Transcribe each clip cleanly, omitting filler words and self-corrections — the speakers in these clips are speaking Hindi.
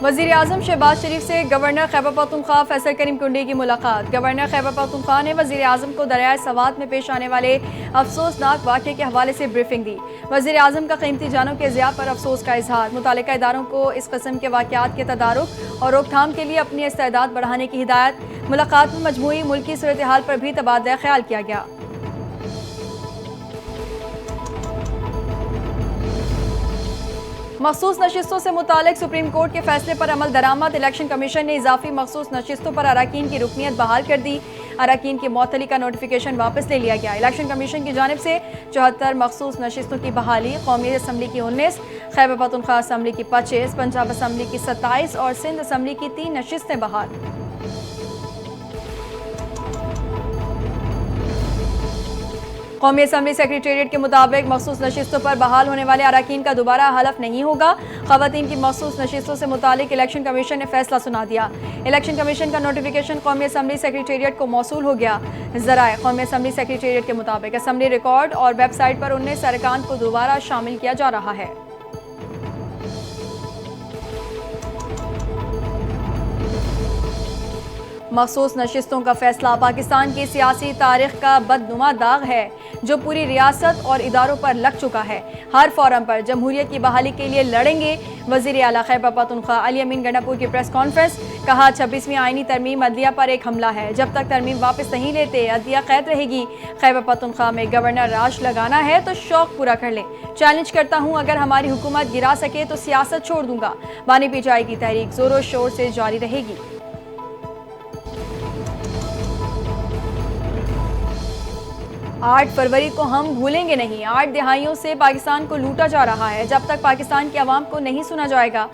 वज़ीर आज़म शहबाज शरीफ से गवर्नर खैबर पख्तूनख्वा फैसल करीम कुंडी की मुलाकात। गवर्नर खैबर पख्तूनख्वा ने वज़ीर आज़म को दरियाए सवात में पेश आने वाले अफसोसनाक वाक़े के हवाले से ब्रीफिंग दी। वज़ीर आज़म का कीमती जानों के ज़िया पर अफसोस का इजहार। मुतालिका इदारों को इस किस्म के वाक़यात के तदारुक और रोकथाम के लिए अपनी इस्तेदाद बढ़ाने की हिदायत। मुलाकात में मजमूई मुल्की सूरत हाल पर भी तबादला ख्याल किया गया। मखसूस नशिस्तों से मुतालिक सुप्रीम कोर्ट के फैसले पर अमल दरामद। इलेक्शन कमीशन ने इजाफी मखसूस नशिस्तों पर अरकान की रुकनियत बहाल कर दी। अरकान की मअतली का नोटिफिकेशन वापस ले लिया गया। इलेक्शन कमीशन की जानिब से 74 मखसूस नशिस्तों की बहाली। कौमी असम्बली की 19, खैबर पख्तूनख्वा असम्बली की 25, पंजाब असम्बली की 27 और सिंध असम्बली की 3 नशिस्तें बहाल। कौमी असम्बली सेक्रेटेरिएट के मुताबिक मखसूस नशिस्तों पर बहाल होने वाले अरकान का दोबारा हलफ नहीं होगा। खवातीन की मखसूस नशिस्तों से मुतालिक इलेक्शन कमीशन ने फैसला सुना दिया। इलेक्शन कमीशन का नोटिफिकेशन कौमी असम्बली सेक्रेटेरिएट को मौसूल हो गया। ज़राए कौमी असम्बली सेक्रेटेरिएट के मुताबिक असम्बली रिकॉर्ड और वेबसाइट पर 19 अरकान को दोबारा शामिल किया जा रहा है। मखसूस नशिस्तों का फैसला पाकिस्तान की सियासी तारीख का बदनुमा दाग है जो पूरी रियासत और इदारों पर लग चुका है। हर फोरम पर जमहूरियत की बहाली के लिए लड़ेंगे। वज़ीर आला खैबर पख्तूनख्वा अली अमीन गंडापुर की प्रेस कॉन्फ्रेंस। कहा 26वीं आईनी तरमीम अदलिया पर एक हमला है। जब तक तरमीम वापस नहीं लेते अदलिया कैद रहेगी। खैबर पख्तूनख्वा में गवर्नर राज लगाना है तो शौक पूरा कर लें। चैलेंज करता हूँ, अगर हमारी हुकूमत गिरा सके तो सियासत छोड़ दूंगा। बानी पीचाई की तहरीक जोरों शोर से जारी रहेगी। 8 फरवरी को हम भूलेंगे नहीं। 8 दिहाइयों से पाकिस्तान को लूटा जा रहा है। जब तक पाकिस्तान की आवाम को नहीं सुना जाएगा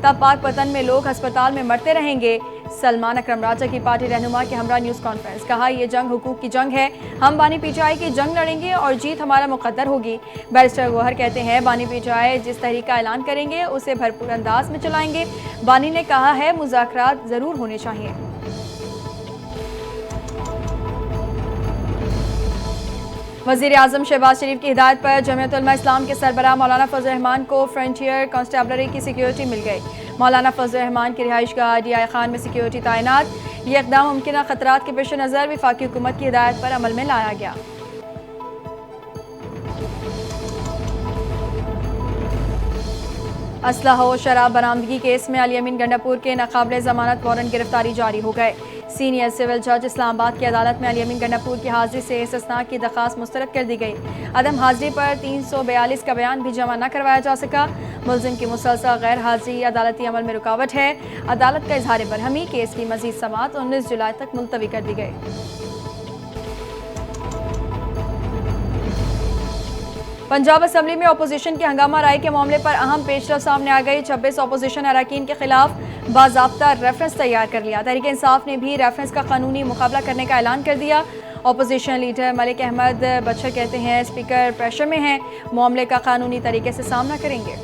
तब पाक पतन में लोग अस्पताल में मरते रहेंगे। सलमान अकरम राजा की पार्टी रहनुमा के हमरा न्यूज़ कॉन्फ्रेंस। कहा, यह जंग हुकूक की जंग है। हम बानी पीचाई की जंग लड़ेंगे और जीत हमारा मुकद्दर होगी। बैरिस्टर गौहर कहते हैं, बानी पीचाई जिस तहरीक का ऐलान करेंगे उसे भरपूर अंदाज में चलाएंगे। बानी ने कहा है, मुज़ाकरात ज़रूर होने चाहिए। वज़ीर आज़म शहबाज शरीफ की हिदायत पर जमीयत उलमा इस्लाम के सरबराह मौलाना फजल रहमान को फ्रंटियर कांस्टेबलरी की सिक्योरिटी मिल गई। मौलाना फजल रहमान की रिहाइशगाह DI खान में सिक्योरिटी तैनात। ये इक़दाम मुमकिन खतरात के पेश नज़र वफाकी हुकूमत की हिदायत पर अमल में लाया गया। असलहा और शराब बरामदगी केस में अली अमीन गंडापुर के नाकाबिले ज़मानत वारंट गिरफ्तारी जारी हो गए। सीनियर सिविल जज इस्लामाबाद की अदालत में अली अमीन गंडापुर की हाजिरी से इस्तिस्नाक की दरख्वास्त मुस्तरद कर दी गई। अदम हाजिरी पर 342 का बयान भी जमा न करवाया जा सका। मुलजिम की मुसलसल गैर हाजिरी अदालती अमल में रुकावट है। अदालत का इजहार बरहमी। केस की मजीद समाअत 19 जुलाई तक मुलतवी कर दी गई। पंजाब असम्बली में अपोजिशन की हंगामा राय के मामले पर अहम पेशरफ सामने आ गई। 26 अपोजिशन अरकान के खिलाफ बाज़ाब्ता रेफरेंस तैयार कर लिया। तहरीक इंसाफ ने भी रेफरेंस का कानूनी मुकाबला करने का ऐलान कर दिया। अपोजिशन लीडर मलिक अहमद बचर कहते हैं, स्पीकर प्रेशर में हैं, मामले का कानूनी तरीके से सामना करेंगे।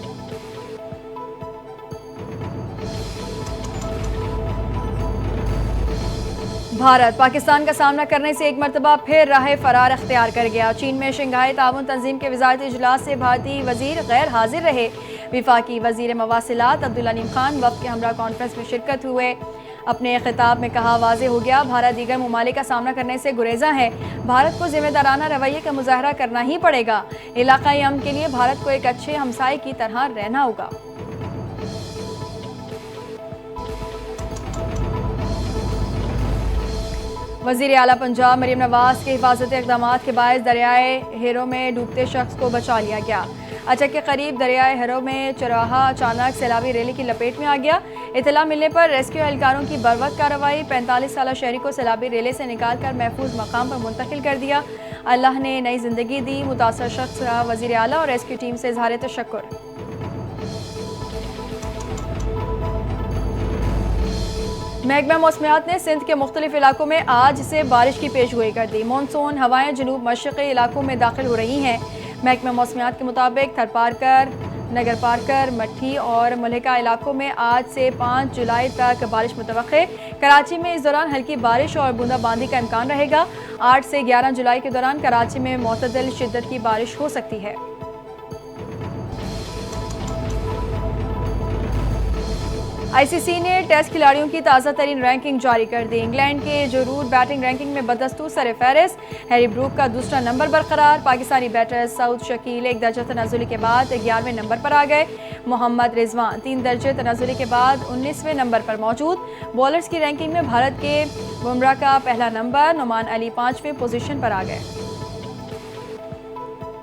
भारत पाकिस्तान का सामना करने से एक मरतबा फिर राह फरार अख्तियार कर गया। चीन में शंघाई ताउन तंजीम के वज़ारती इजलास से भारतीय वज़ीर गैर हाजिर रहे। विफाकी वज़ीर मवासिलात अब्दुल अलीम खान वफ़द के हमरा कॉन्फ्रेंस में शिरकत हुए। अपने खिताब में कहा, वाज़ेह हो गया भारत दीगर ममालिक का सामना करने से गुरेज़ा है। भारत को जिम्मेदाराना रवैये का मुजाहरा करना ही पड़ेगा। इलाक़ाई अमन के लिए भारत को एक अच्छे हमसाये की तरह रहना होगा। वज़ीर आला पंजाब मरीम नवाज के हिफाजती इक़दाम के बायस दरियाए हेरो में डूबते शख्स को बचा लिया गया। अचक के करीब दरियाए हेरो में चौराहा अचानक सैलाबी रैली की लपेट में आ गया। इतला मिलने पर रेस्क्यू एहलकारों की बरवक्त कार्रवाई। 45 साला शहरी को सैलाबी रैली से निकाल कर महफूज मकाम पर मुंतकिल कर दिया। अल्लाह ने नई जिंदगी दी। मुतासर शख्स वज़ीर आला और रेस्क्यू टीम से इज़हार तशक्कुर। महकमा मौसमियात ने सिंध के मुख्तलिफ इलाकों में आज से बारिश की पेशगोई कर दी। मानसून हवाएं जनूब मशरक़ी इलाकों में दाखिल हो रही हैं। महकमा मौसमियात के मुताबिक थरपारकर, नगर पारकर, मट्ठी और मुल्हिका इलाकों में आज से 5 जुलाई तक बारिश मुतवक्के। कराची में इस दौरान हल्की बारिश और बूंदाबांदी का इम्कान रहेगा। 8 से 11 जुलाई के दौरान कराची में मुतदिल शिद्दत की बारिश हो सकती है। आईसीसी ने टेस्ट खिलाड़ियों की ताज़ा तरीन रैंकिंग जारी कर दी। इंग्लैंड के जो रूट बैटिंग रैंकिंग में बदस्तूर सर फहरिस्त, हैरी ब्रूक का दूसरा नंबर बरकरार। पाकिस्तानी बैटर सऊद शकील 1 दर्जे तनाजुली के बाद 11वें नंबर पर आ गए। मोहम्मद रिजवान 3 दर्जे तनाजुली के बाद 19वें नंबर पर मौजूद। बॉलर्स की रैंकिंग में भारत के बुमराह का पहला नंबर, नुमान अली 5वें पोजीशन पर आ गए।